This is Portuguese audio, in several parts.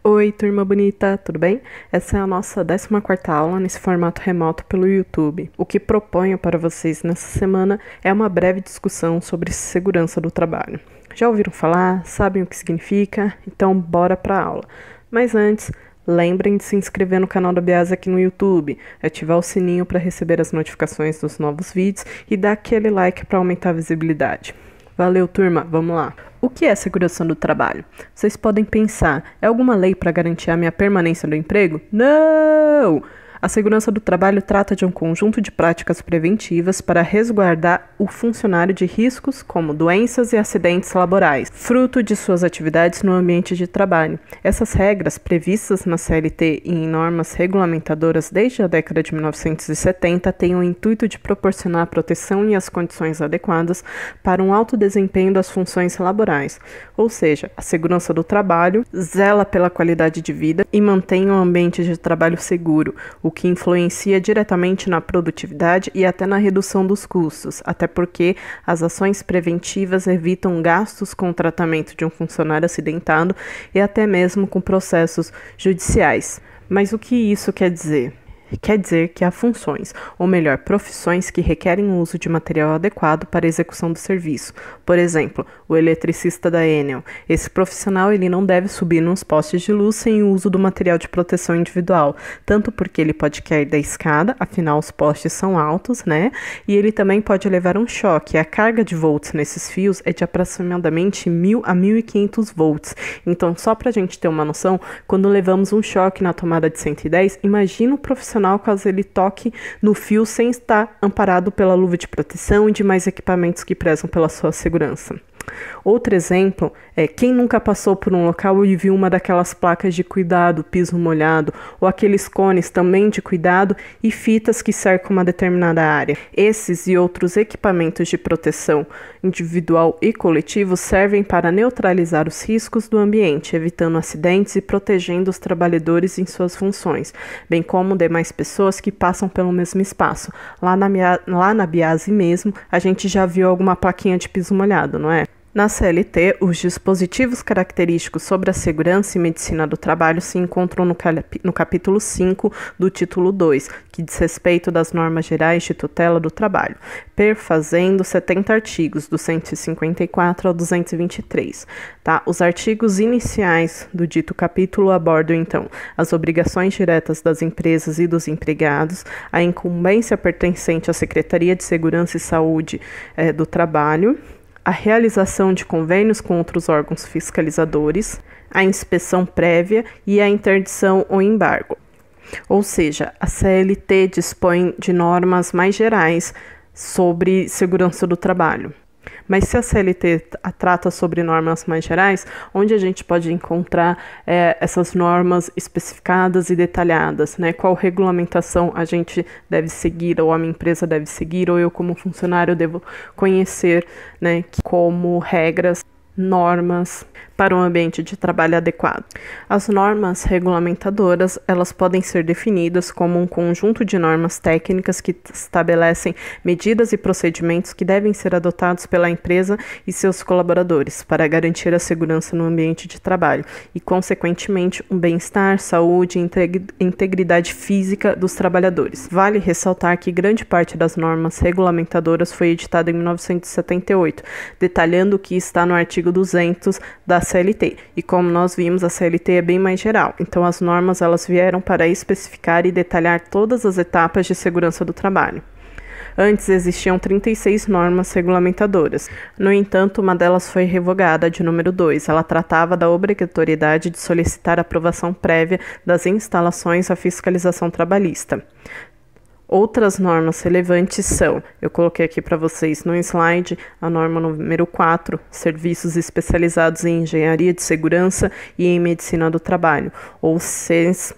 Oi, turma bonita, tudo bem? Essa é a nossa 14ª aula nesse formato remoto pelo YouTube. O que proponho para vocês nessa semana é uma breve discussão sobre segurança do trabalho. Já ouviram falar? Sabem o que significa? Então, bora para a aula. Mas antes, lembrem de se inscrever no canal da Biase aqui no YouTube, ativar o sininho para receber as notificações dos novos vídeos e dar aquele like para aumentar a visibilidade. Valeu, turma, vamos lá. O que é segurança do trabalho? Vocês podem pensar, é alguma lei para garantir a minha permanência no emprego? Não! A segurança do trabalho trata de um conjunto de práticas preventivas para resguardar o funcionário de riscos como doenças e acidentes laborais, fruto de suas atividades no ambiente de trabalho. Essas regras, previstas na CLT e em normas regulamentadoras desde a década de 1970, têm o intuito de proporcionar a proteção e as condições adequadas para um alto desempenho das funções laborais, ou seja, a segurança do trabalho zela pela qualidade de vida e mantém um ambiente de trabalho seguro, o que influencia diretamente na produtividade e até na redução dos custos, até porque as ações preventivas evitam gastos com o tratamento de um funcionário acidentado e até mesmo com processos judiciais. Mas o que isso quer dizer? Quer dizer que há funções, ou melhor, profissões que requerem o uso de material adequado para a execução do serviço. Por exemplo, o eletricista da Enel. Esse profissional ele não deve subir nos postes de luz sem o uso do material de proteção individual, tanto porque ele pode cair da escada, afinal os postes são altos, né? E ele também pode levar um choque. A carga de volts nesses fios é de aproximadamente 1.000 a 1.500 volts. Então, só para a gente ter uma noção, quando levamos um choque na tomada de 110, imagina o profissional caso ele toque no fio sem estar amparado pela luva de proteção e demais equipamentos que prezam pela sua segurança. Outro exemplo é quem nunca passou por um local e viu uma daquelas placas de cuidado, piso molhado, ou aqueles cones também de cuidado e fitas que cercam uma determinada área. Esses e outros equipamentos de proteção individual e coletivo servem para neutralizar os riscos do ambiente, evitando acidentes e protegendo os trabalhadores em suas funções, bem como demais pessoas que passam pelo mesmo espaço. Lá na Biase mesmo, a gente já viu alguma plaquinha de piso molhado, não é? Na CLT, os dispositivos característicos sobre a segurança e medicina do trabalho se encontram no capítulo 5 do título 2, que diz respeito das normas gerais de tutela do trabalho, perfazendo 70 artigos, do 154 ao 223. Tá? Os artigos iniciais do dito capítulo abordam, então, as obrigações diretas das empresas e dos empregados, a incumbência pertencente à Secretaria de Segurança e Saúde do Trabalho, a realização de convênios com outros órgãos fiscalizadores, a inspeção prévia e a interdição ou embargo. Ou seja, a CLT dispõe de normas mais gerais sobre segurança do trabalho. Mas se a CLT trata sobre normas mais gerais, onde a gente pode encontrar essas normas especificadas e detalhadas, né? Qual regulamentação a gente deve seguir, ou a minha empresa deve seguir, ou eu como funcionário devo conhecer, né? Como regras, normas para um ambiente de trabalho adequado. As normas regulamentadoras, elas podem ser definidas como um conjunto de normas técnicas que estabelecem medidas e procedimentos que devem ser adotados pela empresa e seus colaboradores para garantir a segurança no ambiente de trabalho e, consequentemente, um bem-estar, saúde e integridade física dos trabalhadores. Vale ressaltar que grande parte das normas regulamentadoras foi editada em 1978, detalhando o que está no artigo 200 da CLT. E como nós vimos, a CLT é bem mais geral. Então, as normas elas vieram para especificar e detalhar todas as etapas de segurança do trabalho. Antes existiam 36 normas regulamentadoras. No entanto, uma delas foi revogada, de número 2. Ela tratava da obrigatoriedade de solicitar aprovação prévia das instalações à fiscalização trabalhista. Outras normas relevantes são, eu coloquei aqui para vocês no slide, a norma número 4, Serviços Especializados em Engenharia de Segurança e em Medicina do Trabalho, ou CENS-MTS,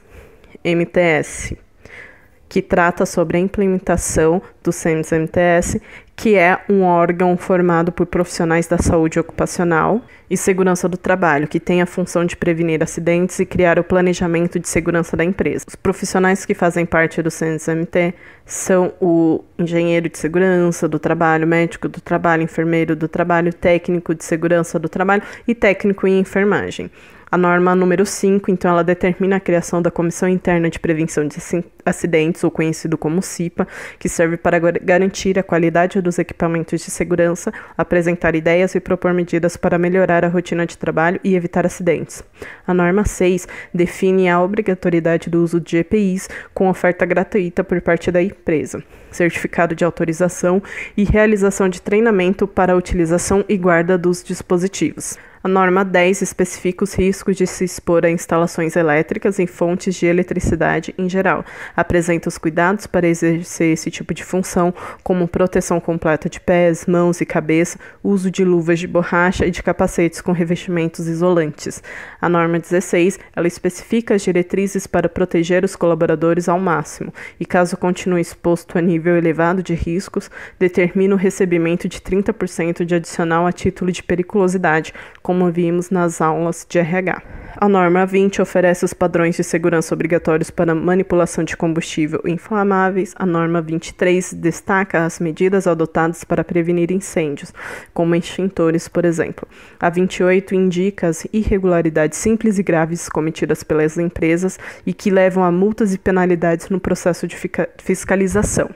que trata sobre a implementação do CENS-MTS, que é um órgão formado por profissionais da saúde ocupacional e segurança do trabalho, que tem a função de prevenir acidentes e criar o planejamento de segurança da empresa. Os profissionais que fazem parte do CENS-MT são o engenheiro de segurança do trabalho, médico do trabalho, enfermeiro do trabalho, técnico de segurança do trabalho e técnico em enfermagem. A norma número 5, então, ela determina a criação da Comissão Interna de Prevenção de Acidentes, ou conhecido como CIPA, que serve para garantir a qualidade dos equipamentos de segurança, apresentar ideias e propor medidas para melhorar a rotina de trabalho e evitar acidentes. A norma 6 define a obrigatoriedade do uso de EPIs com oferta gratuita por parte da empresa, certificado de autorização e realização de treinamento para a utilização e guarda dos dispositivos. A norma 10 especifica os riscos de se expor a instalações elétricas em fontes de eletricidade em geral. Apresenta os cuidados para exercer esse tipo de função, como proteção completa de pés, mãos e cabeça, uso de luvas de borracha e de capacetes com revestimentos isolantes. A norma 16, ela especifica as diretrizes para proteger os colaboradores ao máximo e, caso continue exposto a nível elevado de riscos, determina o recebimento de 30% de adicional a título de periculosidade, como vimos nas aulas de RH. A norma 20 oferece os padrões de segurança obrigatórios para manipulação de combustível inflamáveis. A norma 23 destaca as medidas adotadas para prevenir incêndios, como extintores, por exemplo. A 28 indica as irregularidades simples e graves cometidas pelas empresas e que levam a multas e penalidades no processo de fiscalização.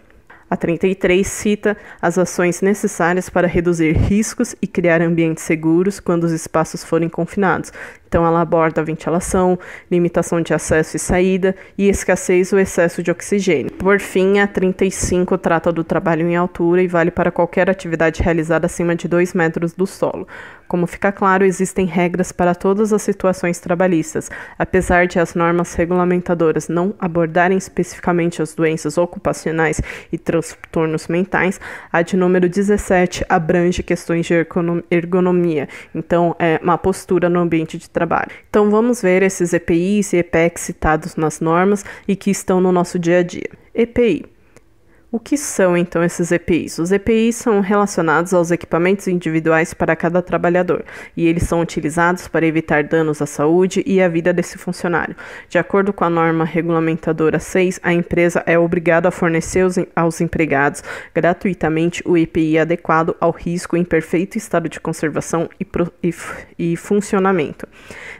A 33 cita as ações necessárias para reduzir riscos e criar ambientes seguros quando os espaços forem confinados. Então, ela aborda a ventilação, limitação de acesso e saída e escassez ou excesso de oxigênio. Por fim, a 35 trata do trabalho em altura e vale para qualquer atividade realizada acima de 2 metros do solo. Como fica claro, existem regras para todas as situações trabalhistas. Apesar de as normas regulamentadoras não abordarem especificamente as doenças ocupacionais e transtornos mentais, a de número 17 abrange questões de ergonomia. Então, é uma postura no ambiente de trabalho. Então, vamos ver esses EPIs e EPECs citados nas normas e que estão no nosso dia a dia. EPI. O que são, então, esses EPIs? Os EPIs são relacionados aos equipamentos individuais para cada trabalhador, e eles são utilizados para evitar danos à saúde e à vida desse funcionário. De acordo com a norma regulamentadora 6, a empresa é obrigada a fornecer aos empregados gratuitamente o EPI adequado ao risco em perfeito estado de conservação e funcionamento.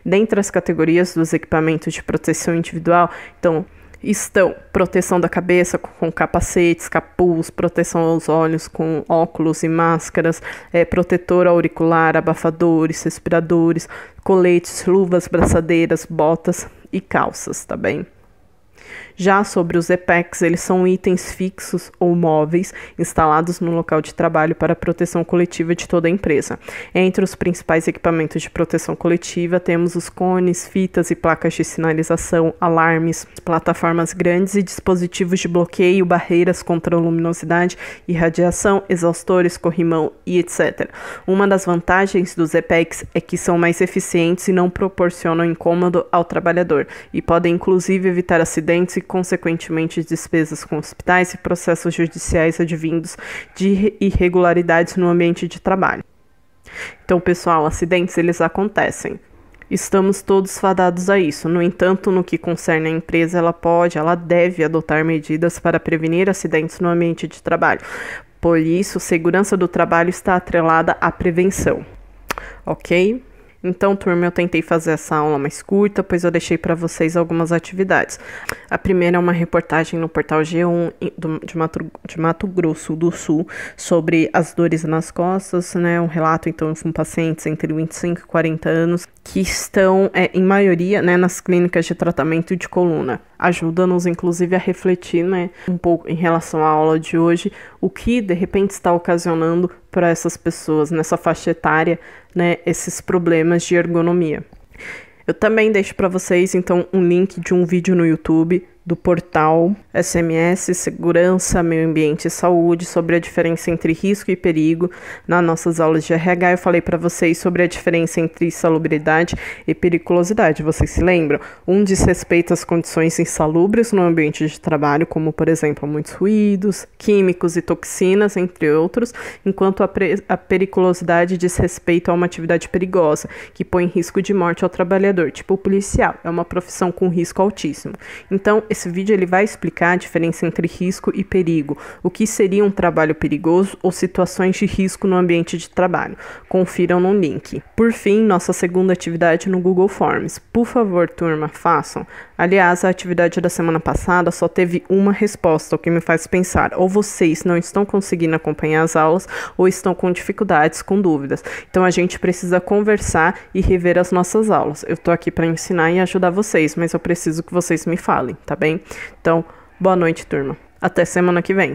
Dentre as categorias dos equipamentos de proteção individual, então, estão proteção da cabeça com capacetes, capuz, proteção aos olhos com óculos e máscaras, protetor auricular, abafadores, respiradores, coletes, luvas, braçadeiras, botas e calças, tá bem? Já sobre os EPECs, eles são itens fixos ou móveis instalados no local de trabalho para a proteção coletiva de toda a empresa. Entre os principais equipamentos de proteção coletiva, temos os cones, fitas e placas de sinalização, alarmes, plataformas grandes e dispositivos de bloqueio, barreiras contra luminosidade e radiação, exaustores, corrimão e etc. Uma das vantagens dos EPECs é que são mais eficientes e não proporcionam incômodo ao trabalhador e podem inclusive evitar acidentes e, consequentemente, despesas com hospitais e processos judiciais advindos de irregularidades no ambiente de trabalho. Então, pessoal, acidentes eles acontecem. Estamos todos fadados a isso. No entanto, no que concerne a empresa, ela deve adotar medidas para prevenir acidentes no ambiente de trabalho. Por isso, segurança do trabalho está atrelada à prevenção. Ok? Então, turma, eu tentei fazer essa aula mais curta, pois eu deixei para vocês algumas atividades. A primeira é uma reportagem no portal G1 de Mato Grosso do Sul sobre as dores nas costas, né? Um relato, então, de pacientes entre 25 e 40 anos que estão, em maioria, né, nas clínicas de tratamento de coluna. Ajuda-nos, inclusive, a refletir, né, um pouco em relação à aula de hoje, o que, de repente, está ocasionando para essas pessoas, nessa faixa etária, né, esses problemas de ergonomia. Eu também deixo para vocês, então, um link de um vídeo no YouTube do portal SMS Segurança, Meio Ambiente e Saúde sobre a diferença entre risco e perigo. Nas nossas aulas de RH eu falei para vocês sobre a diferença entre insalubridade e periculosidade. Vocês se lembram? Um diz respeito às condições insalubres no ambiente de trabalho, como por exemplo muitos ruídos, químicos e toxinas, entre outros, enquanto a periculosidade diz respeito a uma atividade perigosa, que põe em risco de morte ao trabalhador, tipo policial. É uma profissão com risco altíssimo. Então, esse vídeo ele vai explicar a diferença entre risco e perigo, o que seria um trabalho perigoso ou situações de risco no ambiente de trabalho. Confiram no link. Por fim, nossa segunda atividade no Google Forms. Por favor, turma, façam. Aliás, a atividade da semana passada só teve uma resposta, o que me faz pensar, ou vocês não estão conseguindo acompanhar as aulas, ou estão com dificuldades, com dúvidas. Então a gente precisa conversar e rever as nossas aulas. Eu tô aqui para ensinar e ajudar vocês, mas eu preciso que vocês me falem, tá bem? Então, boa noite, turma. Até semana que vem.